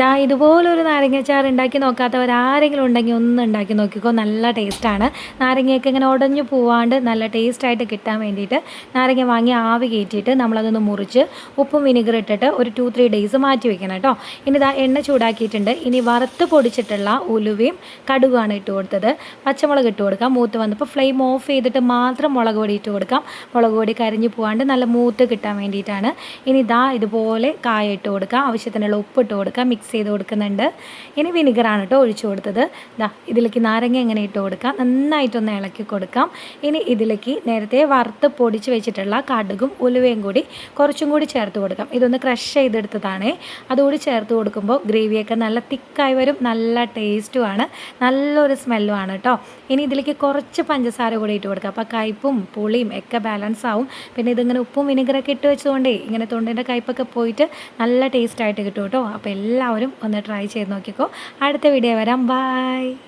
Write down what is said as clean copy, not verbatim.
ദാ ഇതുപോലൊരു നാരങ്ങാച്ചാറ് ഉണ്ടാക്കി നോക്കാത്തവരാരെങ്കിലും ഉണ്ടെങ്കിൽ ഒന്ന് ഉണ്ടാക്കി നോക്കിക്കോ. നല്ല ടേസ്റ്റാണ്. നാരങ്ങയൊക്കെ ഇങ്ങനെ ഉടഞ്ഞു പോവാണ്ട് നല്ല ടേസ്റ്റായിട്ട് കിട്ടാൻ വേണ്ടിയിട്ട് നാരങ്ങ വാങ്ങി ആവി കയറ്റിയിട്ട് നമ്മളതൊന്ന് മുറിച്ച് ഉപ്പും വിനെഗർ ഇട്ടിട്ട് ഒരു 2-3 ഡേയ്സ് മാറ്റി വെക്കണം കേട്ടോ. ഇനി ഇതാ എണ്ണ ചൂടാക്കിയിട്ടുണ്ട്. ഇനി വറുത്ത് പൊടിച്ചിട്ടുള്ള ഉലുവയും കടുകുമാണ് ഇട്ട് കൊടുത്തത്. പച്ചമുളക് ഇട്ട് കൊടുക്കാം. മൂത്ത് വന്നപ്പോൾ ഫ്ലെയിം ഓഫ് ചെയ്തിട്ട് മാത്രം മുളക് പൊടി ഇട്ട് കൊടുക്കാം. മുളക് പൊടി കരിഞ്ഞു പോകാണ്ട് നല്ല മൂത്ത് കിട്ടാൻ വേണ്ടിയിട്ടാണ്. ഇനി ഇതാ ഇതുപോലെ കായ ഇട്ട് കൊടുക്കാം. ആവശ്യത്തിനുള്ള ഉപ്പ് ഇട്ട് കൊടുക്കാം. മിക്സ് ചെയ്ത് കൊടുക്കുന്നുണ്ട്. ഇനി വിനിഗറാണ് കേട്ടോ ഒഴിച്ചു കൊടുത്തത്. ദാ ഇതിലേക്ക് നാരങ്ങ എങ്ങനെ ഇട്ട് കൊടുക്കാം. നന്നായിട്ടൊന്ന് ഇളക്കി കൊടുക്കാം. ഇനി ഇതിലേക്ക് നേരത്തെ വറുത്ത് പൊടിച്ച് വെച്ചിട്ടുള്ള കടുകും ഉലുവയും കൂടി കുറച്ചും കൂടി ചേർത്ത് കൊടുക്കാം. ഇതൊന്ന് ക്രഷ് ചെയ്തെടുത്തതാണേ. അതുകൂടി ചേർത്ത് കൊടുക്കുമ്പോൾ ഗ്രേവിയൊക്കെ നല്ല തിക്കായി വരും. നല്ല ടേസ്റ്റുമാണ്, നല്ലൊരു സ്മെല്ലുമാണ് കേട്ടോ. ഇനി ഇതിലേക്ക് കുറച്ച് പഞ്ചസാര കൂടി ഇട്ട് കൊടുക്കാം. അപ്പോൾ കയ്പും പുളിയും ഒക്കെ ബാലൻസ് ആവും. പിന്നെ ഇതിങ്ങനെ ഉപ്പും വിനെഗറൊക്കെ ഇട്ട് വെച്ചുകൊണ്ടേ ഇങ്ങനെ തൊണ്ടിൻ്റെ കയ്പൊക്കെ പോയിട്ട് നല്ല ടേസ്റ്റായിട്ട് കിട്ടും കേട്ടോ. അപ്പോൾ എല്ലാവരും ഒന്ന് ട്രൈ ചെയ്ത് നോക്കിക്കോ. അടുത്ത വീഡിയോ വരാം. ബൈ.